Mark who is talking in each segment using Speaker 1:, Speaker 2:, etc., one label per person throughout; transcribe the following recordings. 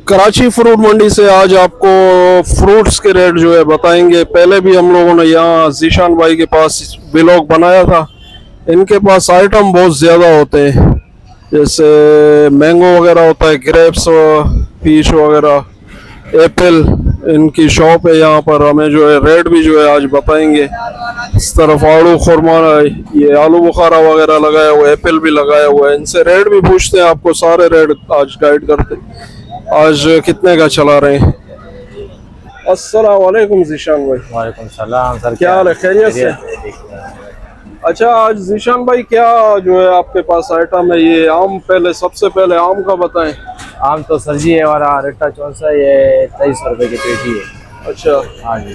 Speaker 1: Karachi fruit मंडी से आज आपको फ्रूट्स के रेट जो है बताएंगे। पहले भी हम लोगों ने यहाँ जीशान भाई के पास व्लॉग बनाया था। इनके पास आइटम बहुत ज़्यादा होते हैं, जैसे मैंगो वगैरह होता है, ग्रेप्स, पीच वगैरह, एप्पल। इनकी शॉप है यहाँ पर। हमें जो है रेट भी जो है आज बताएंगे। इस तरफ आड़ू खुरमा, ये आलू बुखारा वगैरह लगाया हुआ है, एप्पल भी लगाया हुआ है। इनसे रेट भी पूछते हैं, आपको सारे रेट आज गाइड करते हैं। आज कितने का चला रहे हैं। अस्सलाम वालेकुम जीशान भाई।
Speaker 2: वालेकुम सलाम सर,
Speaker 1: क्या हाल है, खैरियत से? अच्छा, आज जीशान भाई क्या जो है आपके पास आइटम है? ये आम, पहले सबसे पहले आम का बताएं।
Speaker 2: आम तो सर जी ये वाला रेटा कौन सा, ये 2300 रुपए की पेटी है।
Speaker 1: अच्छा,
Speaker 2: हाँ जी,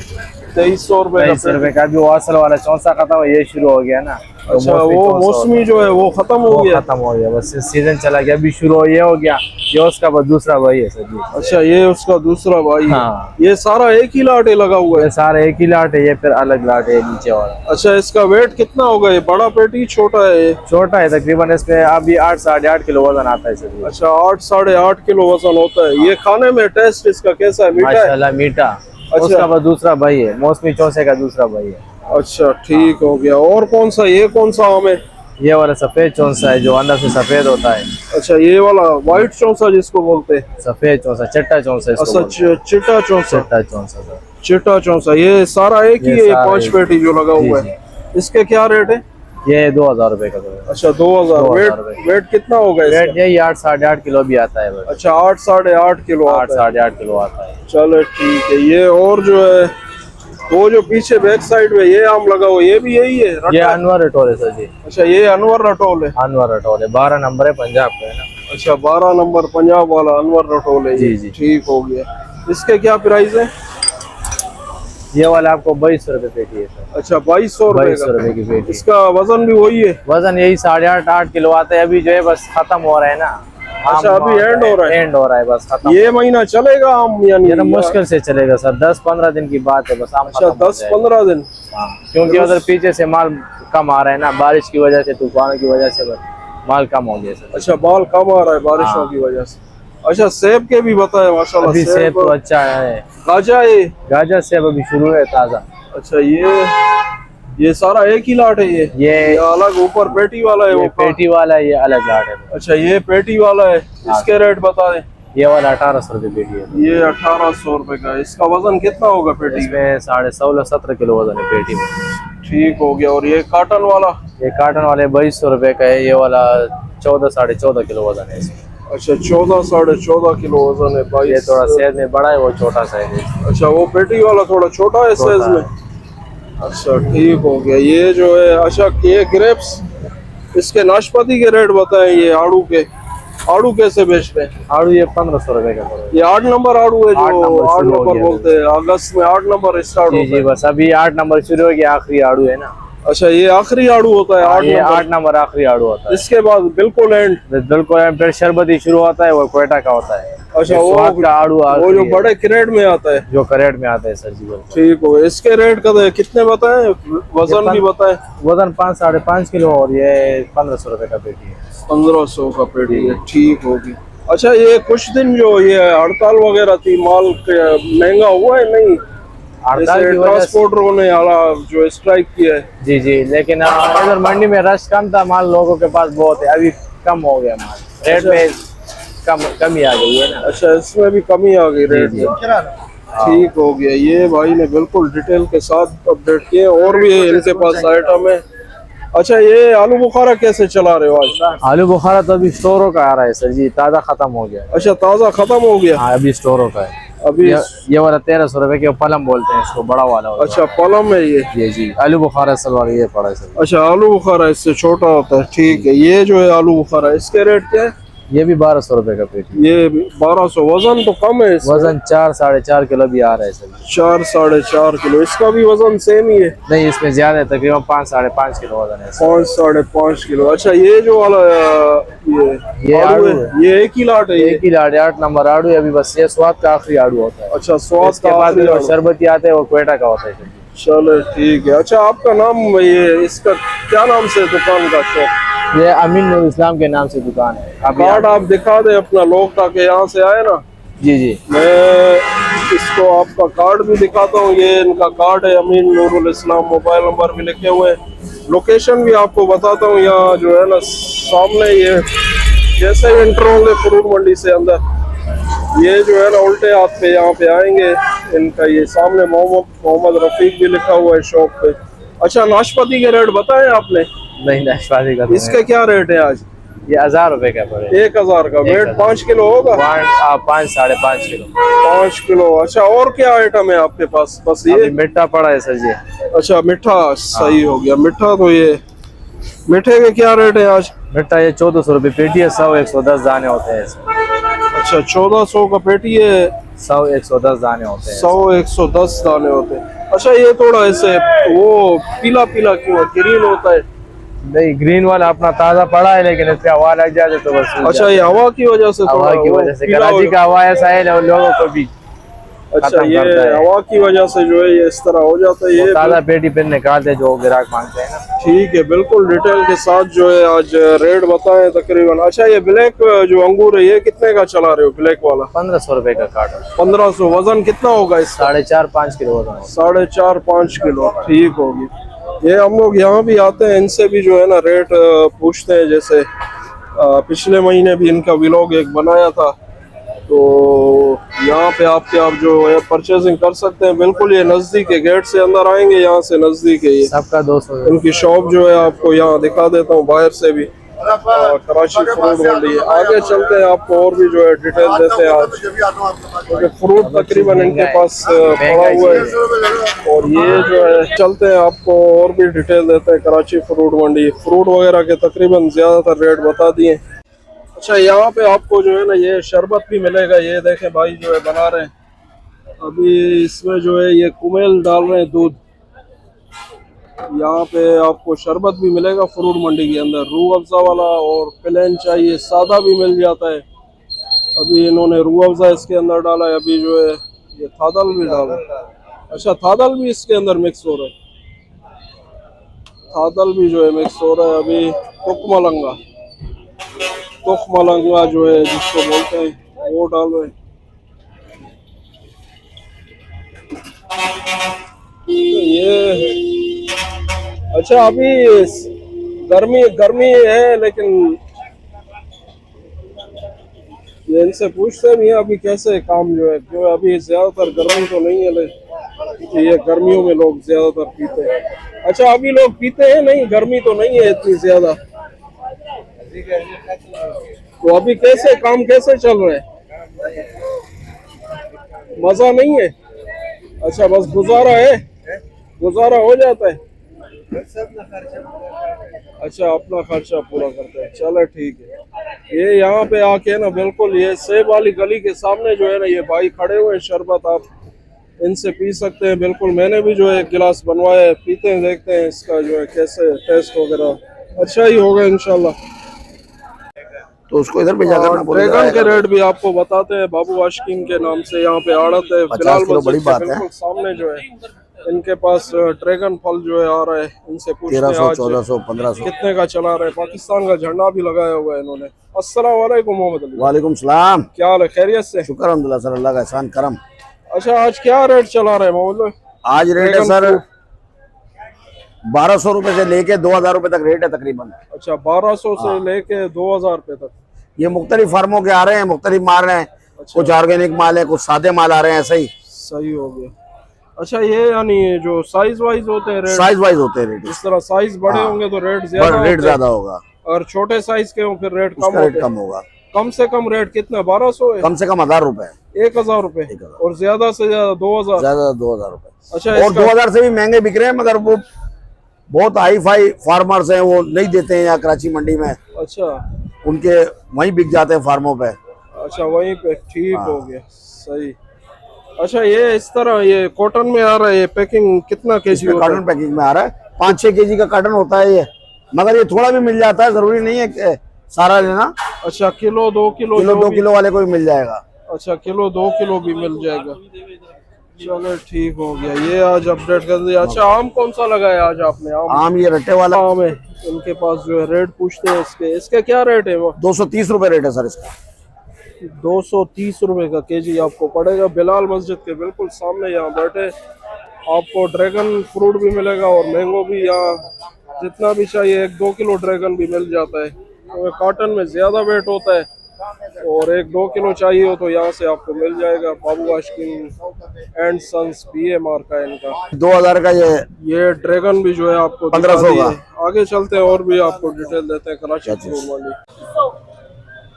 Speaker 1: 2300 रुपए
Speaker 2: 2300 रुपए का। भी असल वाला चौसा खत्म है, ये शुरू हो गया ना। तो
Speaker 1: अच्छा, वो मौसमी जो है वो खत्म हो गया।
Speaker 2: खत्म हो गया, बस सीजन चला गया, अभी शुरू ये हो गया। ये उसका बस दूसरा भाई है सर जी।
Speaker 1: अच्छा, ये उसका दूसरा भाई है।
Speaker 2: हाँ,
Speaker 1: ये सारा एक ही लाट लगा हुआ है?
Speaker 2: ये सारे एक ही लाट है, ये फिर अलग लाट है नीचे वाला।
Speaker 1: अच्छा, इसका वेट कितना होगा? ये बड़ा पेटी छोटा है? ये
Speaker 2: छोटा है तकरीबन, इसमें अभी 8 साढ़े 8 किलो वजन आता है सर जी।
Speaker 1: अच्छा, 8 साढ़े 8 किलो वजन होता है। ये खाने में टेस्ट इसका कैसा है? मीठा है?
Speaker 2: माशाल्लाह मीठा।
Speaker 1: अच्छा,
Speaker 2: उसका बस दूसरा भाई है, मौसमी चौसे का दूसरा भाई है।
Speaker 1: अच्छा, ठीक हो गया। और कौन सा, ये कौन सा आम है?
Speaker 2: ये वाला सफेद चौसा है, जो अंदर से सफेद होता है।
Speaker 1: अच्छा, ये वाला व्हाइट चौसा जिसको बोलते हैं?
Speaker 2: सफेद चौसा, चिट्टा चौसा इसको बोलते हैं।
Speaker 1: अच्छा, चिट्टा चौसा।
Speaker 2: चिट्टा चौसा सर।
Speaker 1: चिट्टा चौसा, ये सारा एक ही
Speaker 2: ये
Speaker 1: है?
Speaker 2: सारा
Speaker 1: 5
Speaker 2: एक।
Speaker 1: पेटी जो लगा
Speaker 2: जी,
Speaker 1: हुआ है, इसके क्या रेट है?
Speaker 2: ये 2000 रुपए का है।
Speaker 1: अच्छा, 2000।
Speaker 2: 2000 रुपए।
Speaker 1: वेट कितना होगा इसका?
Speaker 2: रेट यही 8 साढ़े 8 किलो भी आता है बस।
Speaker 1: अच्छा, 8 साढ़े 8 किलो
Speaker 2: 8
Speaker 1: आता है।
Speaker 2: साढ़े 8 किलो आता है।
Speaker 1: चलो ठीक है। ये और जो है वो जो पीछे बैक साइड में ये आम लगा हुआ, ये भी यही है?
Speaker 2: ये अनवर रटोल है सर जी।
Speaker 1: अच्छा, ये अनवर रटोल है?
Speaker 2: अनवर रटोल है, 12 नंबर है, पंजाब का है ना।
Speaker 1: अच्छा, 12 नंबर पंजाब वाला अनवर रटोल है।
Speaker 2: जी, जी।
Speaker 1: ठीक हो गया। इसके क्या प्राइस है?
Speaker 2: ये वाला आपको 2200 रुपए पेटी है सर।
Speaker 1: अच्छा, 2200 रुपए
Speaker 2: 2200 रुपए की पेटी।
Speaker 1: इसका वजन भी वही है?
Speaker 2: वजन यही साढ़े 8 किलो आता है। अभी जो है बस खत्म हो रहा है ना।
Speaker 1: अच्छा, अभी एंड हो रहा है?
Speaker 2: एंड हो रहा है बस, खत्म।
Speaker 1: ये महीना चलेगा आम यानी?
Speaker 2: ये तो मुश्किल से चलेगा सर, 10-15 दिन की बात है बस आम
Speaker 1: अच्छा,
Speaker 2: खत्म हो जाएगा।
Speaker 1: 10-15 दिन।
Speaker 2: हाँ, क्योंकि उधर पीछे से माल कम आ रहा है ना, बारिश की वजह से, तूफान की वजह से बस माल कम हो गया सर।
Speaker 1: अच्छा, बाल कम आ रहा है बारिशों की वजह से। अच्छा, सेब के भी बताए माशाल्लाह।
Speaker 2: अभी सेब तो अच्छा है।
Speaker 1: गाजा है?
Speaker 2: गाजर सेब अभी शुरू है ताजा।
Speaker 1: अच्छा, ये सारा एक ही लाट है? ये अलग ऊपर पेटी वाला है?
Speaker 2: ये
Speaker 1: वो
Speaker 2: पेटी वाला है, ये अलग लाट है।
Speaker 1: अच्छा, ये पेटी वाला है। इसके रेट बता दें।
Speaker 2: ये वाला 1800 रुपए पेटी है।
Speaker 1: ये 1800 रुपए का। इसका वजन कितना होगा पेटी में?
Speaker 2: इसमें 16.5-17 किलो वजन है पेटी में।
Speaker 1: ठीक हो गया। और ये काटन वाला?
Speaker 2: ये काटन वाले 2200 रुपए का है। ये वाला 14-14.5 किलो वजन है इसमें।
Speaker 1: अच्छा, 14-14.5 किलो वजन है। 22।
Speaker 2: ये थोड़ा साइज में बड़ा है, वो छोटा साइज है।
Speaker 1: अच्छा, वो पेटी वाला थोड़ा छोटा है साइज में? अच्छा, ठीक हो गया। ये जो है, अच्छा, ये ग्रेप्स, इसके नाशपाती के रेट बताएं। ये आड़ू के, आड़ू कैसे बेचते हैं?
Speaker 2: आड़ू ये 1500 रुपए का है।
Speaker 1: ये 8 नंबर आड़ू है, जो 8
Speaker 2: शुरू हो
Speaker 1: नंबर
Speaker 2: गया
Speaker 1: बोलते हैं। अगस्त में 8 नंबर स्टार्ट
Speaker 2: जी
Speaker 1: होता
Speaker 2: जी,
Speaker 1: है।
Speaker 2: बस अभी 8 नंबर शुरू हो गया, आखिरी आड़ू है ना।
Speaker 1: अच्छा, ये आखिरी आड़ू होता है? 8
Speaker 2: ये
Speaker 1: नंबर?
Speaker 2: 8 नंबर आखिरी आड़ू होता है।
Speaker 1: इसके बाद बिल्कुल एंड?
Speaker 2: बिल्कुल फिर शरबती शुरू होता है, वो क्वेटा का होता है।
Speaker 1: अच्छा,
Speaker 2: वो का आड़ू
Speaker 1: वो जो बड़े क्रेट में आता है,
Speaker 2: जो करेट में आता है सर जी।
Speaker 1: ठीक हो। इसके रेट का कितने बताएं? वजन भी बताएं।
Speaker 2: वजन 5-5.5 किलो और ये 1500 रुपए का पेटी है।
Speaker 1: 1500 का पेटी है। ठीक होगी। अच्छा, ये कुछ दिन जो ये हड़ताल वगैरह थी, माल महंगा हुआ है नहीं?
Speaker 2: हड़ताल की वजह से
Speaker 1: ट्रांसपोर्टरों ने जो स्ट्राइक किया है।
Speaker 2: जी जी, लेकिन इधर मंडी में रश कम था, माल लोगों के पास बहुत है, अभी कम हो गया माल। रेट में कमी आ गई है ना।
Speaker 1: अच्छा, इसमें भी कमी आ गई रेट में? ठीक हो गया। ये भाई ने बिल्कुल डिटेल के साथ अपडेट किए। और भी इनके पास आइटम है। अच्छा, ये आलू बुखारा कैसे चला रहे हो आज?
Speaker 2: आलू बुखारा तो अभी स्टोरों का आ रहा है सर जी, ताज़ा खत्म हो गया।
Speaker 1: अच्छा, ताज़ा खत्म हो गया?
Speaker 2: हाँ, अभी स्टोरों का है।
Speaker 1: अभी
Speaker 2: ये वाला 1300 रुपए के पलम बोलते हैं इसको, बड़ा वाला होता है।
Speaker 1: अच्छा, पलम है ये?
Speaker 2: जी जी, आलू बुखारा सलवार ये पड़ा है सर।
Speaker 1: अच्छा, आलू बुखारा इससे छोटा होता है। ठीक है। ये जो है आलू बुखारा, इसके रेट क्या है?
Speaker 2: ये भी 1200 रुपए का पेटी।
Speaker 1: ये 1200। वजन तो कम है इसमें?
Speaker 2: वजन 4-4.5 किलो भी आ रहा है सर।
Speaker 1: 4-4.5 किलो। इसका भी वजन सेम ही है?
Speaker 2: नहीं, इसमें ज्यादा है, तकरीबन 5-5.5 किलो वजन है।
Speaker 1: 5-5.5 किलो। अच्छा, ये जो वाला
Speaker 2: ये
Speaker 1: आड़ू
Speaker 2: आड़ू
Speaker 1: है, ये एक ही लाट है?
Speaker 2: एक ही लाड़ 8 नंबर आड़ू है अभी बस। ये स्वाद का आखिरी आड़ू होता है।
Speaker 1: अच्छा, स्वाद
Speaker 2: इसके
Speaker 1: का
Speaker 2: बाद
Speaker 1: आखिरी
Speaker 2: जो
Speaker 1: आड़ू।
Speaker 2: शरबती आते हैं वो क्वेटा का होता है सर।
Speaker 1: चलो ठीक है। अच्छा, आपका नाम, ये इसका क्या नाम से दुकान का शॉप?
Speaker 2: ये अमीन नूर इस्लाम के नाम से दुकान है।
Speaker 1: कार्ड आप दिखा दे अपना लोग, ताकि यहाँ से आए ना
Speaker 2: जी जी।
Speaker 1: मैं इसको आपका कार्ड भी दिखाता हूँ, ये इनका कार्ड है, अमीन नूरुल इस्लाम, मोबाइल नंबर भी लिखे हुए हैं। लोकेशन भी आपको बताता हूँ, यहाँ जो है ना सामने ये जैसे ही एंटर होंगे फ्रूट मंडी से अंदर, ये जो है ना उल्टे हाथ पे यहाँ पे आएंगे, इनका ये सामने मोहम्मद रफीक भी लिखा हुआ है शॉप पे। अच्छा, नाशपाती के रेट बताए आपने?
Speaker 2: नहीं, नाशपाती का तो
Speaker 1: इसके क्या रेट है आज?
Speaker 2: ये 1000 रुपए का पड़े।
Speaker 1: 1000 का। वेट 5 किलो होगा?
Speaker 2: 5 साढ़े 5 किलो।
Speaker 1: 5 किलो। अच्छा, और क्या आइटम है आपके पास? बस ये
Speaker 2: मीठा पड़ा है सर जी।
Speaker 1: अच्छा, मीठा सही हो गया। मीठा तो ये मीठे के क्या रेट है आज?
Speaker 2: मीठा ये 1400 रुपए पेटी है, 100 110 दाने होते हैं इसमें।
Speaker 1: अच्छा, 1400 का पेटी है,
Speaker 2: 100 110 दाने होते हैं।
Speaker 1: 100 110 दाने होते हैं। अच्छा, ये थोड़ा ऐसे वो पीला पीला क्यों, ग्रीन होता है?
Speaker 2: नहीं, ग्रीन वाला अपना ताजा पड़ा है, लेकिन इससे हवा लग जाए तो बस।
Speaker 1: अच्छा, ये हवा की वजह से?
Speaker 2: हवा की वजह से कराची का हवा ऐसा है और लोगों को भी।
Speaker 1: अच्छा, ये हवा की वजह से जो है ये इस तरह हो जाता है। ये
Speaker 2: ताजा पेटी पे निकालते जो ग्राहक मांगते हैं ना।
Speaker 1: ठीक है, बिल्कुल डिटेल के साथ जो है आज रेट बताएं तकरीबन। अच्छा, ये ब्लैक जो अंगूर है ये कितने का चला रहे हो? ब्लैक वाला
Speaker 2: 1500 रुपए का कार्टन।
Speaker 1: 1500। वजन कितना होगा इसका?
Speaker 2: 4.5 5 किलो वजन होगा।
Speaker 1: 4.5 5 किलो। ठीक होगी। ये हम लोग यहाँ भी आते हैं, इनसे भी जो है ना रेट पूछते हैं। जैसे पिछले महीने भी इनका व्लॉग एक बनाया था, तो यहाँ पे आप जो है परचेजिंग कर सकते हैं। बिल्कुल ये नजदीक है, गेट से अंदर आएंगे यहाँ से नजदीक है। ये
Speaker 2: सबका 200।
Speaker 1: इनकी शॉप जो है आपको यहाँ दिखा देता हूँ बाहर से भी, कराची फ्रूट मंडी है। आगे चलते हैं, आपको और भी जो है डिटेल देते हैं आज, क्योंकि फ्रूट तकरीबन इनके पास पड़ा हुआ है। और ये जो है चलते हैं, आपको और भी डिटेल देते हैं कराची फ्रूट मंडी। फ्रूट वगैरह के तकरीबन ज्यादातर रेट बता दिए। अच्छा, यहाँ पे आपको जो है ना ये शरबत भी मिलेगा। ये देखें भाई जो है बना रहे हैं अभी, इसमें जो है ये कुमेल डाल रहे हैं दूध। यहाँ पे आपको शरबत भी मिलेगा फ्रूट मंडी के अंदर, रूह अफ़ज़ा वाला और प्लेन चाहिए सादा भी मिल जाता है। अभी इन्होंने रूह अफ़ज़ा इसके अंदर डाला है, अभी जो है ये थादल भी डाला है। अच्छा, थादल भी इसके अंदर मिक्स हो रहा है, थादल भी जो है मिक्स हो रहा है। अभी तुख मलंगा जो है जिसको बोलते हैं वो डाल रहे हैं। तो ये अच्छा, अभी गर्मी है, लेकिन ये इनसे पूछते भी हैं अभी कैसे काम जो है, क्यों अभी ज्यादातर गर्मी तो नहीं है, लेकिन ये गर्मियों में लोग ज्यादातर पीते हैं। अच्छा, अभी लोग पीते हैं? नहीं, गर्मी तो नहीं है इतनी ज्यादा, तो अभी कैसे काम कैसे चल रहे हैं? मजा नहीं है? अच्छा, बस गुजारा है, गुजारा हो जाता है। अच्छा, अपना खर्चा पूरा करते हैं, चलो ठीक है। ये यहाँ पे आके ना बिल्कुल ये सेब वाली गली के सामने जो है ना ये भाई खड़े हुए हैं, शरबत आप इनसे पी सकते हैं। बिल्कुल, मैंने भी जो है एक गिलास बनवाया है, पीते हैं, देखते हैं इसका जो है कैसे टेस्ट वगैरह अच्छा ही होगा इंशाल्लाह।
Speaker 3: तो उसको इधर भेजा करना।
Speaker 1: ड्रैगन के रेट भी आपको बताते हैं, बाबू आशिकीन के नाम से यहाँ पे आड़त है। फिलहाल
Speaker 3: बड़ी बात है।
Speaker 1: बिल्कुल सामने जो है इनके पास ड्रैगन फल जो है आ रहा है, इनसे पूछते हैं
Speaker 3: 1300
Speaker 1: आज
Speaker 3: 1400 1500
Speaker 1: कितने का चला रहा है। पाकिस्तान का झंडा भी लगाया हुआ है इन्होंने। अस्सलाम वालेकुम मोहम्मद अली।
Speaker 3: वालेकुम सलाम।
Speaker 1: क्या हाल है, खैरियत से?
Speaker 3: शुक्र अल्हम्दुलिल्लाह सर, अल्लाह का एहसान करम।
Speaker 1: अच्छा, आज क्या रेट चला रहा है मोहम्मद?
Speaker 3: आज रेट है सर 1200 रुपए से लेके 2000 रुपए तक रेट है तकरीबन।
Speaker 1: अच्छा, 1200 से लेके 2000 रुपए तक।
Speaker 3: ये मुख्तलिफ फार्मों के आ रहे हैं, मुख्तलिफ माल रहे हैं। कुछ ऑर्गेनिक माल है, कुछ सादे माल आ रहे हैं, ऐसे ही।
Speaker 1: सही हो गया। अच्छा, ये यानी जो साइज वाइज होते हैं रेट?
Speaker 3: साइज वाइज होते हैं रेट।
Speaker 1: जिस तरह साइज बड़े होंगे तो रेट ज्यादा
Speaker 3: होगा,
Speaker 1: और छोटे साइज के हो फिर रेट कम
Speaker 3: होगा।
Speaker 1: कम से कम रेट कितना? 1200 है?
Speaker 3: कम से कम 1000 रुपए,
Speaker 1: 1000 रुपए, और ज्यादा से ज्यादा 2000?
Speaker 3: ज्यादा 2000 रुपए।
Speaker 1: अच्छा,
Speaker 3: और 2000 से भी महंगे बिक रहे हैं, मगर वो बहुत हाई फाई फार्मर्स हैं, वो नहीं देते हैं यहाँ कराची मंडी में।
Speaker 1: अच्छा,
Speaker 3: उनके वहीं बिक जाते हैं फार्मों पे।
Speaker 1: अच्छा, वहीं पे। ठीक हो गया, सही। अच्छा, ये इस तरह ये कॉटन में आ रहा है, ये पैकिंग कितना केजी होता है?
Speaker 3: कार्टन पैकिंग में आ रहा है, 5-6 केजी का कार्टन होता है ये, मगर ये थोड़ा भी मिल जाता है, जरूरी नहीं है कि सारा लेना।
Speaker 1: अच्छा, किलो 2 किलो
Speaker 3: 2 किलो वाले को भी मिल जाएगा।
Speaker 1: अच्छा, किलो 2 किलो भी मिल जाएगा। चलो ठीक हो गया, ये आज अपडेट कर दिया। अच्छा, आम कौन सा लगाया आज आपने?
Speaker 3: आम ये रट्टे वाला
Speaker 1: आम है, इनके पास जो है रेट पूछते हैं इसके क्या रेट है? वो
Speaker 3: 230 रुपए रेट है सर इसका।
Speaker 1: 230 रुपए का केजी आपको पड़ेगा। बिलाल मस्जिद के बिल्कुल सामने यहाँ बैठे आपको ड्रैगन फ्रूट भी मिलेगा और मैंगो भी। यहाँ जितना भी चाहिए 1-2 किलो ड्रैगन भी मिल जाता है। तो कार्टन में ज्यादा वेट होता है और 1-2 किलो चाहिए हो तो यहाँ से आपको मिल जाएगा। बाबू आशिकीन एंड सन्स BA मार्क है इनका।
Speaker 3: 2000 का
Speaker 1: ये ड्रैगन भी जो है आपको
Speaker 3: 1500 का।
Speaker 1: आगे चलते हैं और भी आपको डिटेल देते हैं कराची फ्रूट मंडी।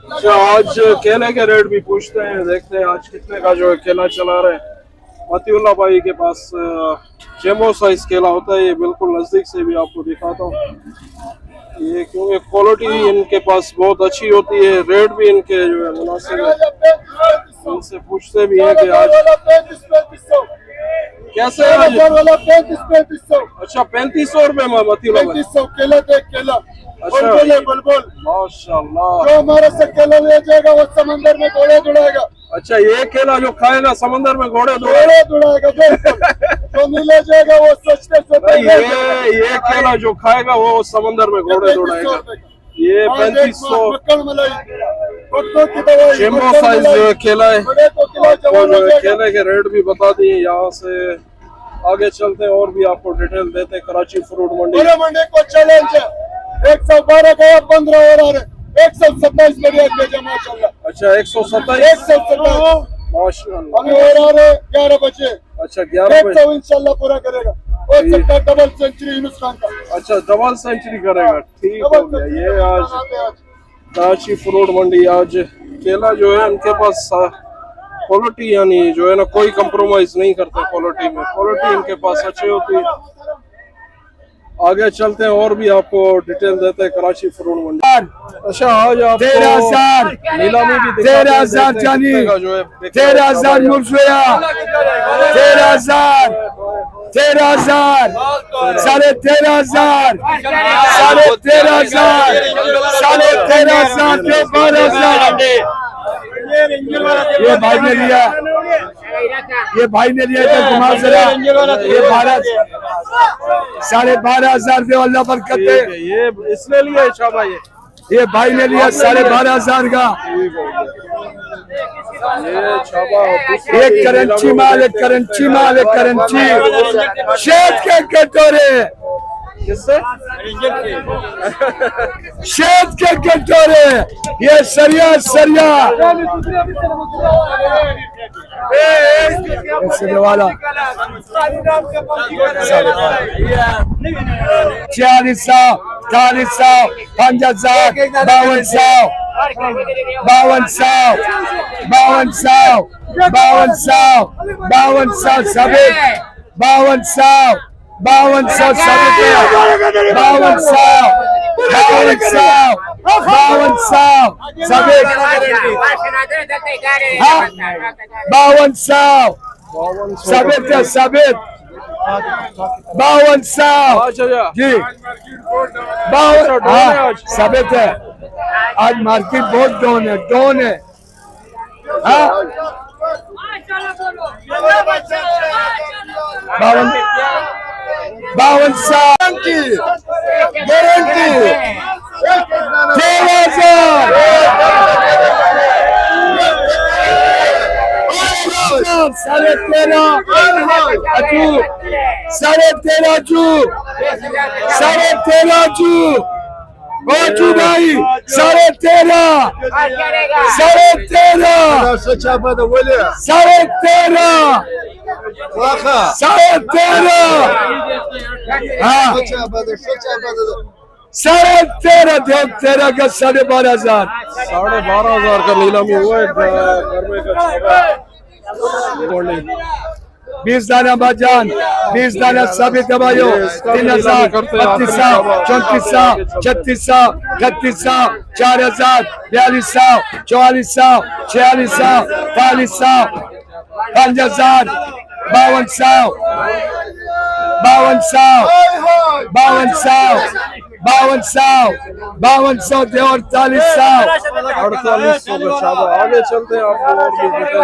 Speaker 1: अच्छा, आज केले के रेट भी पूछते हैं, देखते हैं आज कितने का जो है केला चला रहे हैं। मतीउल्लाह भाई के पास जेमो साइज केला होता है, ये बिल्कुल नजदीक से भी आपको दिखाता हूँ। ये क्योंकि क्वालिटी इनके पास बहुत अच्छी होती है, रेट भी इनके जो है मुनासिब है। इनसे पूछते भी हैं कि आज कैसे है आज?
Speaker 4: 3500
Speaker 1: अच्छा, 3500 रुपए में मतीउल्लाह भाई।
Speaker 4: 3500 केला देख केला।
Speaker 1: अच्छा।
Speaker 4: बुलबुल
Speaker 1: माशाल्लाह।
Speaker 4: जो हमारे से केला ले जाएगा वो समंदर में घोड़े दुड़ाएगा।
Speaker 1: अच्छा, ये केला जो खाएगा समंदर में घोड़े
Speaker 4: घोड़े दुड़ाएगा। जो नहीं ले जाएगा वो सोचते सोचते
Speaker 1: ये केला जो खाएगा वो समंदर में घोड़े दौड़ाएगा। ये 3500 जेम्बो साइज केला है। आपको जो है केले के रेट भी बता दिए। यहाँ से आगे चलते हैं और भी आपको डिटेल देते हैं कराची फ्रूट मंडी।
Speaker 4: मंडी को चैलेंज है। 112 गया 15 और आ रहे 127 बढ़िया भेजा माशाल्लाह।
Speaker 1: अच्छा, 127
Speaker 4: 127
Speaker 1: माशाल्लाह।
Speaker 4: अभी और आ रहे 11 बजे।
Speaker 1: अच्छा, 11 बजे
Speaker 4: 100 इंशाल्लाह पूरा करेगा। और सबका डबल सेंचुरी हिंदुस्तान का।
Speaker 1: अच्छा, डबल सेंचुरी करेगा। ठीक हो गया। ये आज कराची फ्रूट मंडी। आज केला जो है उनके पास क्वालिटी यानी जो है ना कोई कंप्रोमाइज नहीं करते क्वालिटी में। क्वालिटी इनके पास अच्छी होती है। आगे चलते हैं और भी आपको डिटेल देते हैं कराची फ्रूट मंडी। अच्छा, आज आप
Speaker 3: 13,000
Speaker 1: नीलामी भी
Speaker 3: 13,000 चांदी, 13,000 मुर्शिया, 13,000, 13,000, 13,500, 13,500, 13,500 के 12,000। ये भाई ने लिया, ये भाई ने लिया तो घुमा जरा। ये 12,500 दे, अल्लाह बरकत दे।
Speaker 1: ये इसने लिया शाबा।
Speaker 3: ये भाई ने लिया 12,500 का।
Speaker 1: ये छापा
Speaker 3: एक करंची माल, एक करंची माल, एक करंची शेद के कटोरे,
Speaker 1: किससे?
Speaker 3: शेद के कटोरे। ये सरिया सरिया वाला 4600, 4800, 5000, 5200, 5200, 5200, 5200, 5200 सभी 5200, 5200 सभी 5200, 5200, 5200 सभी 5200 सभी सभी 5200
Speaker 1: अच्छा
Speaker 3: जी 52 सभी है। आज मार्केट बहुत डाउन है, डाउन है। हाँ 5200 की गारंटी 13,000 13,500 अजू 13,500 13,500 अजू भाई 13,500 13,500 13,500 हाँ 13,500 दे 13 का 12,500
Speaker 1: 12,500 का नीलामी हुआ है घर में का
Speaker 3: 20 दाना बाजान 20 दाना सभी दवाइयों 3,000 3200 3400 3600 3800 4,000 4200 4400 4600 4500 5,000 5200 5200 दे
Speaker 1: 4800 का शाबा। आगे चलते हैं आपको और भी डिटेल।